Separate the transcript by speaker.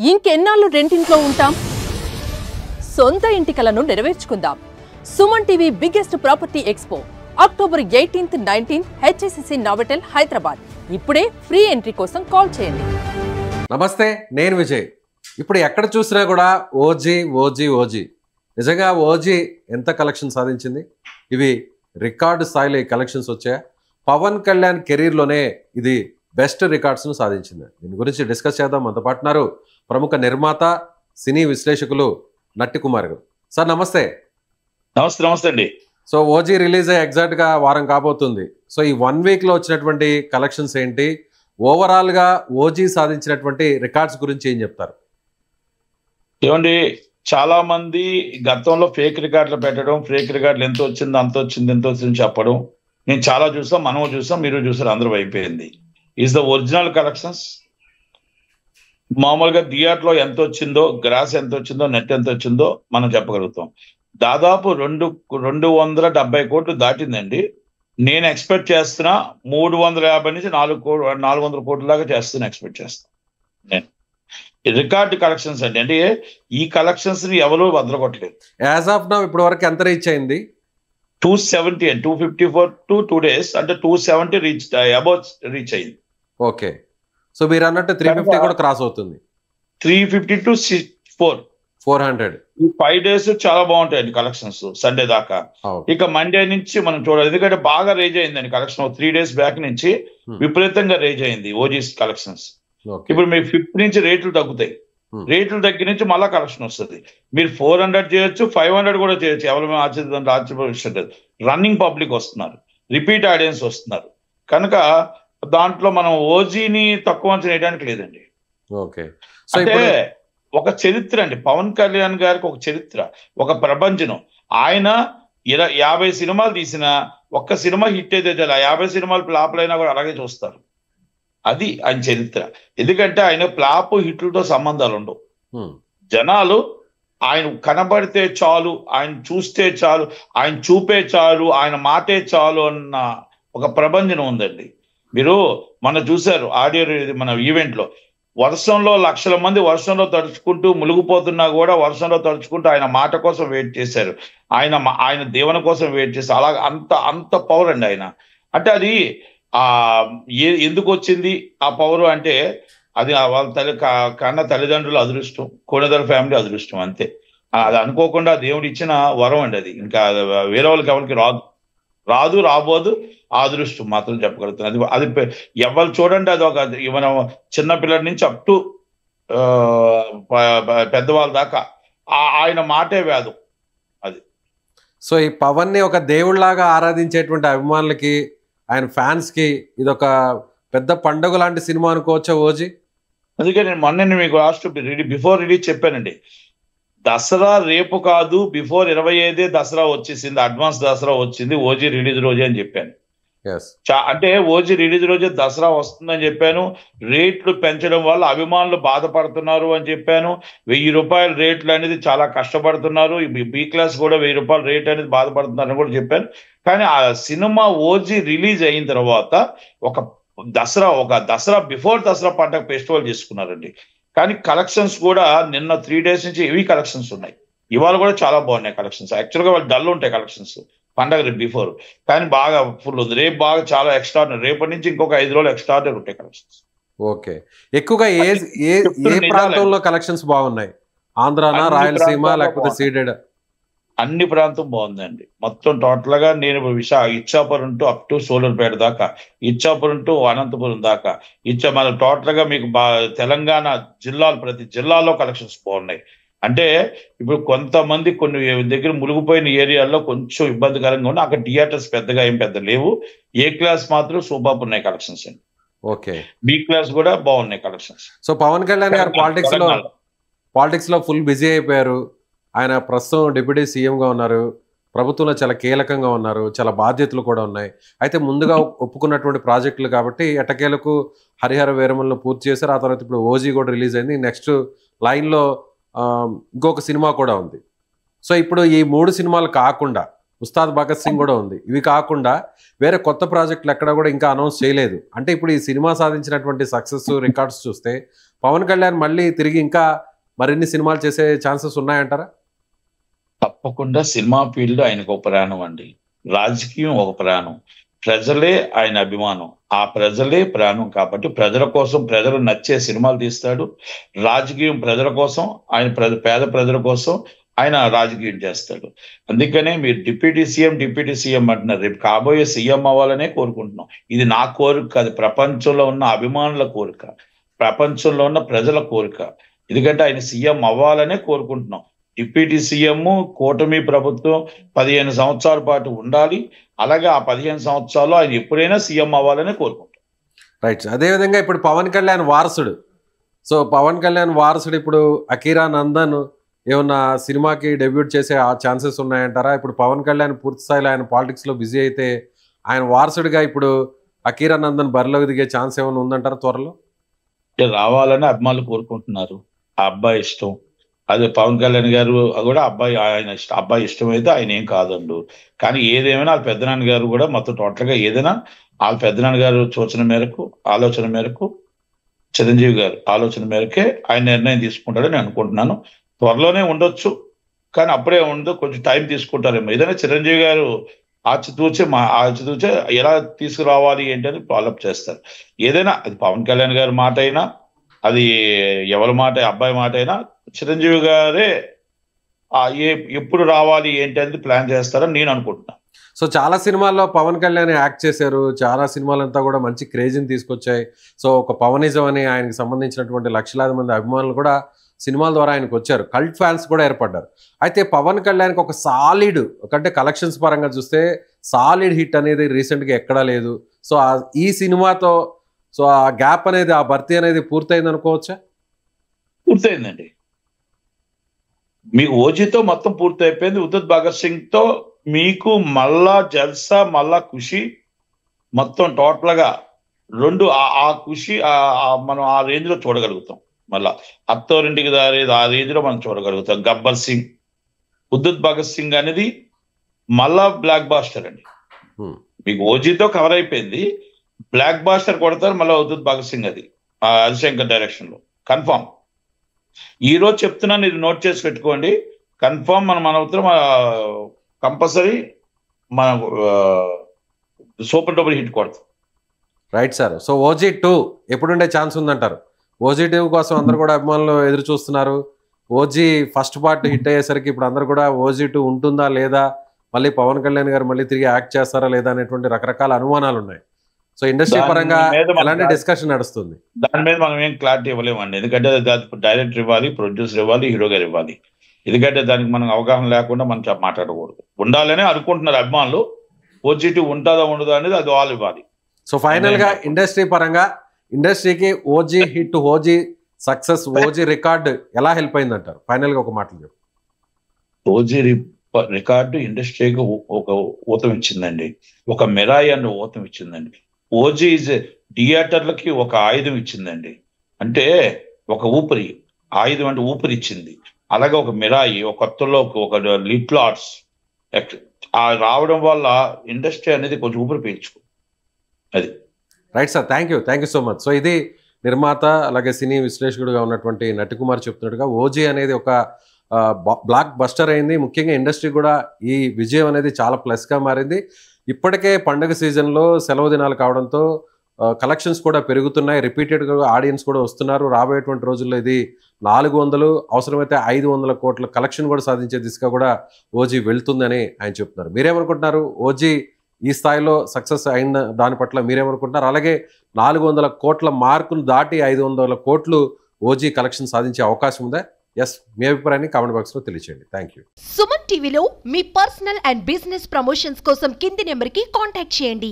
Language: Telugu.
Speaker 1: ఇంకెన్నాళ్ళు రెంటింట్లో ఉంటాం? సొంత ఇంటి కలను నెరవేర్చుకుందాం. Suman TV biggest property expo October 18th, 19th HSCC Novotel Hyderabad. ఇప్పుడే ఫ్రీ ఎంట్రీ కోసం కాల్ చేయండి.
Speaker 2: నమస్తే, నేను విజయ్. ఇప్పుడు ఎక్కడ చూసినా కూడా ఓజీ ఓజీ ఓజీ. నిజంగా ఓజీ ఎంత కలెక్షన్ సాధించింది? ఇవి రికార్డు స్థాయిలో ఈ కలెక్షన్స్ వచ్చాయా? పవన్ కళ్యాణ్ కెరీర్లోనే ఇది బెస్ట్ రికార్డ్స్ను సాధించింది. దీని గురించి డిస్కస్ చేద్దాం. మనతో పాటున్నారు ప్రముఖ నిర్మాత, సినీ విశ్లేషకులు నట్టి కుమార్ గారు. సార్ నమస్తే.
Speaker 3: నమస్తే అండి.
Speaker 2: సో ఓజీ రిలీజ్ అయ్యి ఎగ్జాక్ట్గా వారం కాబోతుంది. సో ఈ 1 వీక్లో వచ్చినటువంటి కలెక్షన్స్ ఏంటి? ఓవరాల్గా ఓజీ సాధించినటువంటి రికార్డ్స్ గురించి ఏం చెప్తారు?
Speaker 3: ఏమండి, చాలా మంది గతంలో ఫేక్ రికార్డులు పెట్టడం, ఫేక్ రికార్డులు ఎంత వచ్చింది అంత వచ్చింది ఎంత వచ్చింది చెప్పడం నేను చాలా చూసాం, మనం చూసాం, మీరు చూసారు, అందరూ అయిపోయింది. Is the original collections. మామూలుగా థియేటర్లో ఎంత వచ్చిందో, గ్రాస్ ఎంత వచ్చిందో, నెట్ ఎంత వచ్చిందో మనం చెప్పగలుగుతాం. దాదాపు 270 కోట్లు దాటిందండి. నేను ఎక్స్పెక్ట్ చేస్తున్నా 350 నుంచి 400 కోట్ల దాకా ఎక్స్పెక్ట్ చేస్తాను నేను. రికార్డ్ కలెక్షన్స్ అండి. అంటే ఈ కలెక్షన్స్ ని ఎవరు వదలగొట్టలేదు.
Speaker 2: యాజ్ ఆఫ్ నౌ ఇప్పటి వరకు ఎంత రీచ్ అయింది?
Speaker 3: 270 అండ్ 254 టు 2 days అంటే 270 రీచ్ అయింది.
Speaker 2: ఓకే. సో మీరు అన్నట్టు 350 కూడా క్రాస్ అవుతుంది.
Speaker 3: 350 to 400 ఈ 5 days చాలా బాగుంటాయండి కలెక్షన్స్ సండే దాకా. ఇక మండే నుంచి మనం చూడాలి, ఎందుకంటే బాగా రేజ్ అయిందండి కలెక్షన్. 3 days బ్యాక్ నుంచి విపరీతంగా రేజ్ అయింది ఓజీస్ కలెక్షన్స్. ఇప్పుడు మీకు 5th నుంచి రేట్లు తగ్గుతాయి. రేట్లు తగ్గి నుంచి మళ్ళా కలెక్షన్ వస్తుంది. మీరు 400 చేయొచ్చు, 500 కూడా చేయొచ్చు. ఎవరు ఆశ్చర్యపోలేదు. రన్నింగ్ పబ్లిక్ వస్తున్నారు, రిపీట్ ఆడియన్స్ వస్తున్నారు. కనుక దాంట్లో మనం ఓజీని తక్కువ అంచనా వేయడానికి లేదండి.
Speaker 2: ఓకే.
Speaker 3: అంటే ఒక చరిత్ర అండి పవన్ కళ్యాణ్ గారికి, ఒక చరిత్ర, ఒక ప్రపంచం. ఆయన 50 సినిమాలు తీసిన ఒక్క సినిమా హిట్ అయితే 50 సినిమాలు ఫ్లాప్లు అయినా కూడా అలాగే చూస్తారు. అది ఆయన చరిత్ర. ఎందుకంటే ఆయన ఫ్లాప్ హిట్లతో సంబంధాలు ఉండవు. జనాలు ఆయన కనబడితే చాలు, ఆయన చూస్తే చాలు, ఆయన చూపే చాలు, ఆయన మాటే చాలు అన్న ఒక ప్రపంచం ఉందండి. మీరు మన చూశారు ఆడియో మన ఈవెంట్ లో, వర్షంలో లక్షల మంది వర్షంలో తడుచుకుంటూ మునిగిపోతున్నా కూడా వర్షంలో తడుచుకుంటూ ఆయన మాట కోసం వెయిట్ చేశారు. ఆయన దేవుని కోసం వెయిట్ చేశారు. అలా అంత పవర్ అండి ఆయన. అంటే అది ఎందుకు వచ్చింది ఆ పవర్ అంటే అది వాళ్ళ కన్న తల్లిదండ్రుల అదృష్టం, కోనదల ఫ్యామిలీ అదృష్టం, అంతే. అది అనుకోకుండా దేవుడు ఇచ్చిన వరం అండి అది. ఇంకా వేరే వాళ్ళకి ఎవరికి రాబోదు. ఆ అదృష్టం మాత్రం చెప్పగలుగుతుంది. అది ఎవరు చూడండి, అది ఒక మనం చిన్నపిల్లల నుంచి అప్ టు పెద్దవాళ్ళ దాకా ఆయన మాటే వేదం అది.
Speaker 2: సో ఈ పవన్ ని ఒక దేవుళ్లాగా ఆరాధించేటువంటి అభిమానులకి, ఆయన ఫ్యాన్స్ కి ఇదొక పెద్ద పండుగ లాంటి సినిమా అనుకోవచ్చా ఓజీ?
Speaker 3: అందుకే నేను మొన్న మీకు బిఫోర్ రిలీజ్ చెప్పానండి, దసరా రేపు కాదు, బిఫోర్ 25 దసరా వచ్చేసింది, అడ్వాన్స్ దసరా వచ్చింది, ఓజీ రిలీజ్ రోజే అని చెప్పాను. అంటే ఓజీ రిలీజ్ రోజే దసరా వస్తుందని చెప్పాను. రేట్లు పెంచడం వల్ల అభిమానులు బాధపడుతున్నారు అని చెప్పాను. 1000 రూపాయల రేట్లు అనేది చాలా కష్టపడుతున్నారు. బి క్లాస్ కూడా 1000 రూపాయల రేట్ అనేది బాధపడుతున్నారు అని కూడా చెప్పాను. కానీ ఆ సినిమా ఓజీ రిలీజ్ అయిన తర్వాత ఒక దసరా బిఫోర్ దసరా పండుగ ఫెస్టివల్ చేసుకున్నారండి. కానీ కలెక్షన్స్ కూడా నిన్న 3 days నుంచి హెవీ కలెక్షన్స్ ఉన్నాయి. ఇవాళ కూడా చాలా బాగున్నాయి కలెక్షన్స్. యాక్చువల్గా వాళ్ళు డల్ ఉంటాయి కలెక్షన్స్ పండగ బిఫోర్, కానీ బాగా ఫుల్ ఉంది. రేపు బాగా చాలా ఎక్స్ట్రాడినరీ, రేపటి నుంచి ఇంకొక 5 రోజులు ఎక్స్ట్రాడినరీ ఉంటాయి కలెక్షన్స్.
Speaker 2: ఓకే. ఎక్కువగా ఏ ప్రాంతంలో కలెక్షన్స్ బాగున్నాయి? ఆంధ్రానా, రాయలసీమ, లేకపోతే సీడెడ్?
Speaker 3: అన్ని ప్రాంతం బాగుందండి. మొత్తం టోటల్ గా నేను Ichchapuram to up to Sullurpeta దాకా, ఇచ్చాపురం టు అనంతపురం దాకా, మన టోటల్ గా మీకు తెలంగాణ జిల్లాలు, ప్రతి జిల్లాలో కలెక్షన్స్ బాగున్నాయి. అంటే ఇప్పుడు కొంతమంది కొన్ని దగ్గర మునిగిపోయిన ఏరియాల్లో కొంచెం ఇబ్బందికరంగా ఉన్నాయి. అక్కడ థియేటర్స్ పెద్దగా ఏం లేవు. ఏ క్లాస్ మాత్రం సూపర్ ఉన్నాయి కలెక్షన్స్ అండి.
Speaker 2: ఓకే.
Speaker 3: బి క్లాస్ కూడా బాగున్నాయి కలెక్షన్స్.
Speaker 2: సో పవన్ కళ్యాణ్ గారు పాలిటిక్స్ లో ఫుల్ బిజీ అయిపోయారు. ఆయన ప్రస్తుతం డిప్యూటీ సీఎంగా ఉన్నారు, ప్రభుత్వంలో చాలా కీలకంగా ఉన్నారు, చాలా బాధ్యతలు కూడా ఉన్నాయి. అయితే ముందుగా ఒప్పుకున్నటువంటి ప్రాజెక్టులు కాబట్టి ఎట్టకేలకు హరిహర వీరమలను పూర్తి చేశారు. ఆ తర్వాత ఇప్పుడు ఓజీ కూడా రిలీజ్ అయింది. నెక్స్ట్ లైన్లో ఇంకొక సినిమా కూడా ఉంది. సో ఇప్పుడు ఈ 3 సినిమాలు కాకుండా ఉస్తాద్ భగత్ సింగ్ కూడా ఉంది. ఇవి కాకుండా వేరే కొత్త ప్రాజెక్టులు ఎక్కడ కూడా ఇంకా అనౌన్స్ చేయలేదు. అంటే ఇప్పుడు ఈ సినిమా సాధించినటువంటి సక్సెస్ రికార్డ్స్ చూస్తే పవన్ కళ్యాణ్ మళ్ళీ తిరిగి ఇంకా మరిన్ని సినిమాలు చేసే ఛాన్సెస్ ఉన్నాయంటారా?
Speaker 3: తప్పకుండా సినిమా ఫీల్డ్ ఆయనకు ఒక ప్రాణం అండి, రాజకీయం ఒక ప్రాణం, ప్రజలే ఆయన అభిమానం, ఆ ప్రజలే ప్రాణం. కాబట్టి ప్రజల కోసం, ప్రజలు నచ్చే సినిమాలు తీస్తాడు. రాజకీయం ప్రజల కోసం, ఆయన పేద ప్రజల కోసం ఆయన రాజకీయం చేస్తాడు. అందుకనే మీరు డిప్యూటీ సీఎం అంటున్నారు. రేపు కాబోయే సీఎం అవ్వాలనే కోరుకుంటున్నాం. ఇది నా కోరిక కాదు, ప్రపంచంలో ఉన్న అభిమానుల కోరిక, ప్రపంచంలో ఉన్న ప్రజల కోరిక. ఎందుకంటే ఆయన సీఎం అవ్వాలనే కోరుకుంటున్నాం. డిప్యూటీ సీఎం కూటమి ప్రభుత్వం 15 సంవత్సరాల పాటు ఉండాలి. అలాగే ఆ 15 సంవత్సరాల్లో ఆయన ఎప్పుడైనా సీఎం అవ్వాలనే కోరుకుంటాం.
Speaker 2: రైట్. అదేవిధంగా ఇప్పుడు పవన్ కళ్యాణ్ వారసుడు, సో పవన్ కళ్యాణ్ వారసుడు ఇప్పుడు అకీరా నందన్ ఏమన్నా సినిమాకి డెబ్యూట్ చేసే ఆ ఛాన్సెస్ ఉన్నాయంటారా? ఇప్పుడు పవన్ కళ్యాణ్ పూర్తి స్థాయిలో ఆయన పాలిటిక్స్లో బిజీ అయితే ఆయన వారసుడిగా ఇప్పుడు అకీరా నందన్ బరిలోకి దిగే ఛాన్స్ ఏమైనా ఉందంటారా త్వరలో?
Speaker 3: రావాలని అభిమానులు కోరుకుంటున్నారు. ఆ అబ్బాయి ఇష్టం. అదే పవన్ కళ్యాణ్ గారు కూడా ఆయన ఇష్టం, అబ్బాయి ఇష్టం అయితే ఆయన ఏం కాదండు. కానీ ఏదేమైనా వాళ్ళ పెద్దనాన్న గారు కూడా మొత్తం టోటల్గా ఏదైనా వాళ్ళ పెద్దనాన్న గారు సూచన మేరకు, ఆలోచన మేరకు, చిరంజీవి గారు ఆలోచన మేరకే ఆయన నిర్ణయం తీసుకుంటాడని అనుకుంటున్నాను. త్వరలోనే ఉండొచ్చు, కానీ అప్పుడే ఉండదు, కొంచెం టైం తీసుకుంటారేమో. ఏదైనా చిరంజీవి గారు ఆచితూచే ఎలా తీసుకురావాలి ఏంటని ఫాలోఅప్ చేస్తారు. ఏదైనా అది పవన్ కళ్యాణ్ గారి మాట అయినా, అది ఎవరి మాట, అబ్బాయి మాట అయినా, చిరంజీవి గారే ఎప్పుడు రావాలి ఏంటి అనేది ప్లాన్ చేస్తారని నేను అనుకుంటున్నాను.
Speaker 2: సో చాలా సినిమాల్లో పవన్ కళ్యాణ్ యాక్ట్ చేశారు, చాలా సినిమాలంతా కూడా మంచి క్రేజ్ని తీసుకొచ్చాయి. సో ఒక పవనిజం అని ఆయనకి సంబంధించినటువంటి లక్షలాది మంది అభిమానులు కూడా సినిమాల ద్వారా ఆయనకు వచ్చారు, కల్ట్ ఫ్యాన్స్ కూడా ఏర్పడ్డారు. అయితే పవన్ కళ్యాణ్కి ఒక సాలిడ్, అంటే కలెక్షన్స్ పరంగా చూస్తే సాలిడ్ హిట్ అనేది రీసెంట్గా ఎక్కడా లేదు. సో ఈ సినిమాతో సో ఆ గ్యాప్ అనేది, ఆ భర్తీ అనేది పూర్తయింది అనుకోవచ్చా?
Speaker 3: పూర్తయిందండి. మీకు ఓజీతో మొత్తం పూర్తి అయిపోయింది. ఉదిత్ భగత్ సింగ్ తో మీకు మళ్ళా జల్సా, మళ్ళా ఖుషి, మొత్తం టోటల్ గా రెండు ఆ ఖుషి మనం ఆ రేంజ్ లో చూడగలుగుతాం. మళ్ళా అత్తోరింటికి దారి ఆ రేంజ్ లో మనం చూడగలుగుతాం. గబ్బర్ సింగ్, ఉదిత్ భగత్ సింగ్ అనేది మళ్ళా బ్లాక్ బాస్టర్ అండి. మీకు ఓజీతో కవర్ అయిపోయింది, బ్లాక్ బాస్టర్ కొడతారు మళ్ళీ ఉదిత్ భగత్ సింగ్. అది హరిశంకర్ డైరెక్షన్ లో కన్ఫామ్. ఈ రోజు చెప్తున్నాను, ఇది నోట్ చేసి పెట్టుకోండి. కన్ఫామ్ మన ఉత్తరం కంపల్సరీ మన సూపర్ డబుల్ హిట్ కొడతాం.
Speaker 2: Right sir. సో OG2 ఎప్పుడుండే ఛాన్స్ ఉందంటారు? OG2 కోసం అందరు కూడా అభిమానులు ఎదురు చూస్తున్నారు. ఓజీ ఫస్ట్ పార్ట్ హిట్ అయ్యేసరికి ఇప్పుడు అందరు కూడా OG2 ఉంటుందా లేదా, మళ్ళీ పవన్ కళ్యాణ్ గారు మళ్ళీ తిరిగి యాక్ట్ చేస్తారా లేదా అనేటువంటి రకరకాల అనుమానాలు ఉన్నాయి. సో ఇండస్ట్రీ పరంగా ఎలాంటి డిస్కషన్ నడుస్తుంది?
Speaker 3: దాని మీద మనం ఏం క్లారిటీ ఇవ్వలేమండి. ఎందుకంటే డైరెక్టర్ ఇవ్వాలి, ప్రొడ్యూసర్ ఇవ్వాలి, హీరో గారు ఇవ్వాలి. ఎందుకంటే దానికి మనం అవగాహన లేకుండా మనం మాట్లాడకూడదు. ఉండాలనే అనుకుంటున్నారు అభిమానులు. OG2 ఉంటుందా ఉండదా అనేది అది వాళ్ళు ఇవ్వాలి.
Speaker 2: సో ఫైనల్ గా ఇండస్ట్రీ పరంగా ఇండస్ట్రీకి OG hit, OG success, OG record ఎలా హెల్ప్ అయింది అంటారు? ఫైనల్ గా ఒక మాటలు చెప్పు.
Speaker 3: ఓజీ రికార్డు ఇండస్ట్రీకి ఒక ఊతం ఇచ్చిందండి, ఒక మెరాయి అన్న ఊతం ఇచ్చిందండి. ఓజీ థియేటర్లకి ఒక ఆయుధం ఇచ్చిందండి. అంటే ఒక ఊపిరి, ఆయుధం అంటే ఊపిరి ఇచ్చింది. అలాగే ఒక మిరాయి, ఒక కొత్తలో ఒక లిటిల్ ఆర్ట్స్ రావడం వల్ల ఇండస్ట్రీ అనేది కొంచెం ఊపిరి పీల్చుకో. అది
Speaker 2: right sir. Thank you so much. So ఇది నిర్మాత అలాగే సినీ విశ్లేషకుడిగా ఉన్నటువంటి నటికుమార్ చెప్తున్నట్టుగా ఓజీ అనేది ఒక బ్లాక్ బస్టర్ అయింది. ముఖ్యంగా ఇండస్ట్రీ కూడా ఈ విజయం అనేది చాలా ప్లస్గా మారింది. ఇప్పటికే పండుగ సీజన్లో సెలవు దినాలు కావడంతో కలెక్షన్స్ కూడా పెరుగుతున్నాయి, రిపీటెడ్గా ఆడియన్స్ కూడా వస్తున్నారు. రాబోయేటువంటి రోజుల్లో ఇది 400 అవసరమైతే 500 కోట్ల కలెక్షన్ కూడా సాధించే దిశగా కూడా ఓజీ వెళ్తుందని ఆయన చెప్తున్నారు. మీరేమనుకుంటున్నారు? ఓజీ ఈ స్థాయిలో సక్సెస్ అయిన దాని పట్ల మీరేమనుకుంటున్నారు? అలాగే 400 కోట్ల మార్కును దాటి 500 కోట్లు ఓజీ కలెక్షన్ సాధించే అవకాశం ఉందా? ఎస్, మీ అభిప్రాయాన్ని కామెంట్ బాక్స్లో తెలియచేయండి. Thank you.
Speaker 4: సుమన్ టీవీలో మీ పర్సనల్ అండ్ బిజినెస్ ప్రమోషన్స్ కోసం కింది నెంబర్కి కాంటాక్ట్ చేయండి.